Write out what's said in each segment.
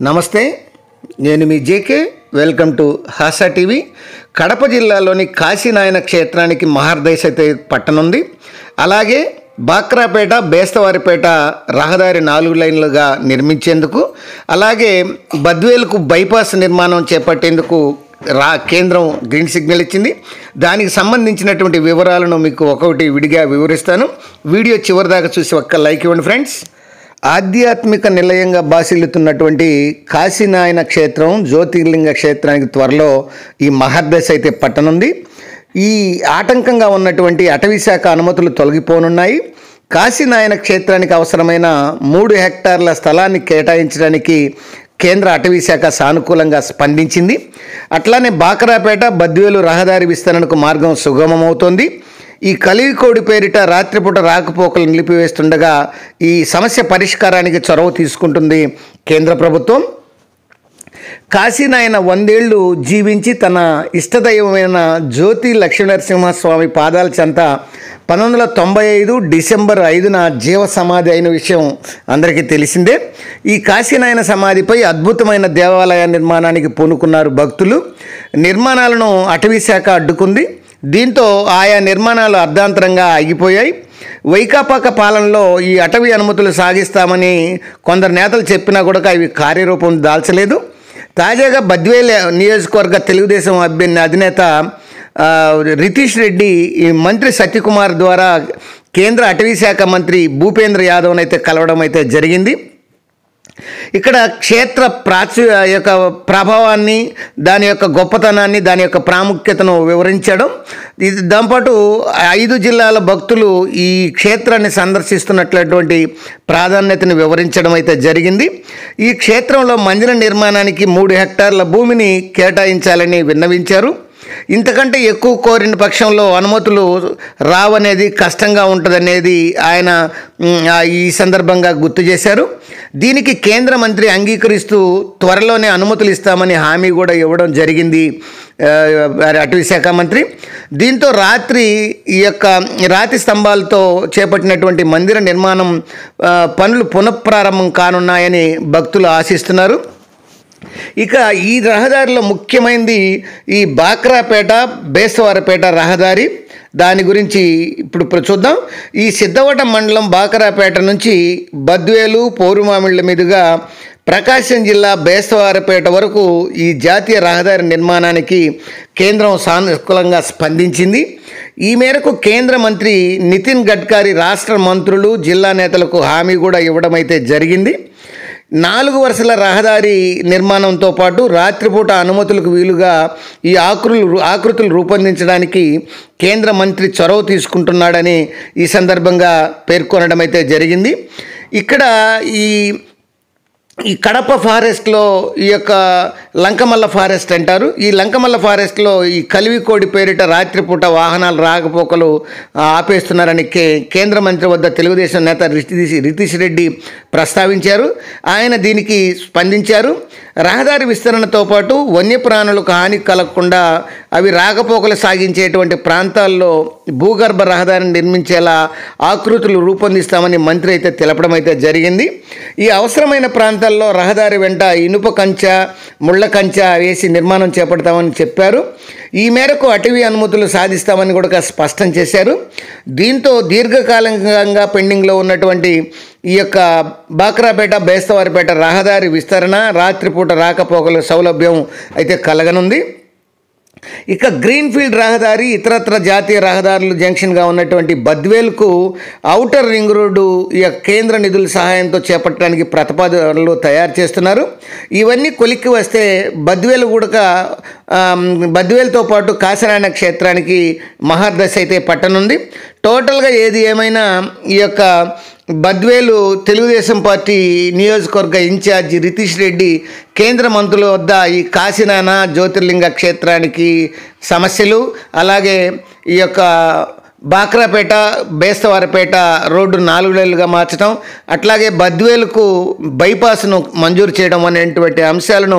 నమస్తే, నేను మీ జేకే. వెల్కమ్ టు హాసా టీవీ. కడప జిల్లాలోని కాశీనాయన క్షేత్రానికి మహర్దశ అయితే పట్టనుంది. అలాగే బాక్రాపేట బేస్తవారిపేట రహదారి 4 లైన్లుగా నిర్మించేందుకు, అలాగే బద్వేలుకు బైపాస్ నిర్మాణం చేపట్టేందుకు కేంద్రం గ్రీన్ సిగ్నల్ ఇచ్చింది. దానికి సంబంధించినటువంటి వివరాలను మీకు ఒక్కొక్కటి విడిగా వివరిస్తాను. వీడియో చివరి దాకా చూసి ఒక్క లైక్ ఇవ్వండి ఫ్రెండ్స్. ఆధ్యాత్మిక నిలయంగా బాసిల్లుతున్నటువంటి కాశీనాయన క్షేత్రం జ్యోతిర్లింగ క్షేత్రానికి త్వరలో ఈ మహర్దశ అయితే పట్టనుంది. ఈ ఆటంకంగా ఉన్నటువంటి అటవీశాఖ అనుమతులు తొలగిపోనున్నాయి. కాశీనాయన క్షేత్రానికి అవసరమైన 3 హెక్టార్ల స్థలాన్ని కేటాయించడానికి కేంద్ర అటవీశాఖ సానుకూలంగా స్పందించింది. అట్లానే బాక్రాపేట బద్వేలు రహదారి విస్తరణకు మార్గం సుగమమవుతోంది. ఈ కలివికోడి పేరిట రాత్రిపూట రాకపోకలు నిలిపివేస్తుండగా ఈ సమస్య పరిష్కారానికి చొరవ తీసుకుంటుంది కేంద్ర ప్రభుత్వం. కాశీనాయన 100 ఏళ్లు జీవించి తన ఇష్టదైవమైన జ్యోతి లక్ష్మీనరసింహస్వామి పాదాల చెంత 1995 డిసెంబర్ 5న జీవ సమాధి అయిన విషయం అందరికీ తెలిసిందే. ఈ కాశీనాయన సమాధిపై అద్భుతమైన దేవాలయ నిర్మాణానికి పూనుకున్నారు భక్తులు. నిర్మాణాలను అటవీశాఖ అడ్డుకుంది. దీంతో ఆయా నిర్మాణాలు అర్ధాంతరంగా ఆగిపోయాయి. వైకాపాక పాలనలో ఈ అటవీ అనుమతులు సాగిస్తామని కొందరు నేతలు చెప్పినా కూడా అవి కార్యరూపం దాల్చలేదు. తాజాగా బద్వేల్ నియోజకవర్గ తెలుగుదేశం అధినేత రితీష్ రెడ్డి ఈ మంత్రి సత్యకుమార్ ద్వారా కేంద్ర అటవీశాఖ మంత్రి భూపేంద్ర యాదవ్ని అయితే కలవడం అయితే జరిగింది. ఇక్కడ క్షేత్ర యొక్క ప్రభావాన్ని, దాని యొక్క గొప్పతనాన్ని, దాని యొక్క ప్రాముఖ్యతను వివరించడం, దాంపాటు 5 జిల్లాల భక్తులు ఈ క్షేత్రాన్ని సందర్శిస్తున్నట్లటువంటి ప్రాధాన్యతను వివరించడం అయితే జరిగింది. ఈ క్షేత్రంలో మందిర నిర్మాణానికి 3 హెక్టార్ల భూమిని కేటాయించాలని విన్నవించారు. ఇంతకంటే ఎక్కువ కోరిన పక్షంలో అనుమతులు రావనేది కష్టంగా ఉంటుందనేది ఆయన ఈ సందర్భంగా గుర్తు చేశారు. దీనికి కేంద్ర మంత్రి అంగీకరిస్తూ త్వరలోనే అనుమతులు ఇస్తామని హామీ కూడా ఇవ్వడం జరిగింది అటవీశాఖ మంత్రి. దీంతో రాతి స్తంభాలతో చేపట్టినటువంటి మందిర నిర్మాణం పనులు పునఃప్రారంభం కానున్నాయని భక్తులు ఆశిస్తున్నారు. ఇక ఈ రహదారిలో ముఖ్యమైనది ఈ బాక్రాపేట బేస్తవారిపేట రహదారి. దాని గురించి ఇప్పుడు చూద్దాం. ఈ సిద్ధవటం మండలం బాక్రాపేట నుంచి బద్వేలు పౌరుమామిళ్ళ మీదుగా ప్రకాశం జిల్లా బేస్తవారిపేట వరకు ఈ జాతీయ రహదారి నిర్మాణానికి కేంద్రం సానుకూలంగా స్పందించింది. ఈ మేరకు కేంద్ర మంత్రి నితిన్ గడ్కరీ రాష్ట్ర మంత్రులు, జిల్లా నేతలకు హామీ కూడా ఇవ్వడం అయితే జరిగింది. 4 వరుసల రహదారి నిర్మాణంతో పాటు రాత్రిపూట అనుమతులకు వీలుగా ఈ ఆకృతులు రూపొందించడానికి కేంద్ర మంత్రి చొరవ తీసుకుంటున్నాడని ఈ సందర్భంగా పేర్కొనడం అయితే జరిగింది. ఇక్కడ ఈ కడప ఫారెస్ట్లో ఈ యొక్క లంకమల్ల ఫారెస్ట్ అంటారు. ఈ లంకమల్ల ఫారెస్ట్లో ఈ కలివికోడి పేరిట రాత్రిపూట వాహనాలు రాకపోకలు ఆపేస్తున్నారని కేంద్ర మంత్రి వద్ద తెలుగుదేశం నేత రితీష్ రెడ్డి ప్రస్తావించారు. ఆయన దీనికి స్పందించారు. రహదారి విస్తరణతో పాటు వన్యప్రాణులకు హాని కలగకుండా అవి రాకపోకలు సాగించేటువంటి ప్రాంతాల్లో భూగర్భ రహదారిని నిర్మించేలా ఆకృతులు రూపొందిస్తామని మంత్రి అయితే తెలపడం అయితే జరిగింది. ఈ అవసరమైన ప్రాంతాల్లో రహదారి వెంట ఇనుప కంచె, ముళ్ళ కంచె వేసి నిర్మాణం చేపడతామని చెప్పారు. ఈ మేరకు అటవీ అనుమతులు సాధిస్తామని కూడా స్పష్టం చేశారు. దీంతో దీర్ఘకాలికంగా పెండింగ్లో ఉన్నటువంటి ఈ యొక్క బాక్రాపేట బేస్తవారిపేట రహదారి విస్తరణ, రాత్రిపూట రాకపోకల సౌలభ్యం అయితే కలగనుంది. ఇక గ్రీన్ఫీల్డ్ రహదారి, ఇతరత్ర జాతీయ రహదారులు జంక్షన్గా ఉన్నటువంటి బద్వేల్కు ఔటర్ రింగ్ రోడ్డు ఈ కేంద్ర నిధుల సహాయంతో చేపట్టడానికి ప్రతిపాదనలు తయారు చేస్తున్నారు. ఇవన్నీ కొలిక్కి వస్తే బద్వేల్తో పాటు కాశీనాయన క్షేత్రానికి మహర్దశ అయితే పట్టనుంది. టోటల్గా ఏది ఏమైనా ఈ యొక్క బద్వేలు తెలుగుదేశం పార్టీ నియోజకవర్గ ఇన్ఛార్జి రితీష్ రెడ్డి కేంద్ర మంత్రుల వద్ద ఈ కాశీనాయన జ్యోతిర్లింగ క్షేత్రానికి సమస్యలు, అలాగే ఈ యొక్క బాక్రాపేట బేస్తవారిపేట రోడ్డు 4 లేన్లుగా మార్చడం, అట్లాగే బద్వేలుకు బైపాస్ను మంజూరు చేయడం అనేటువంటి అంశాలను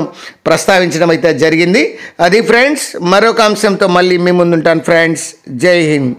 ప్రస్తావించడం అయితే జరిగింది. అది ఫ్రెండ్స్, మరొక అంశంతో మళ్ళీ మీ ముందుంటాను ఫ్రెండ్స్. జై హింద్.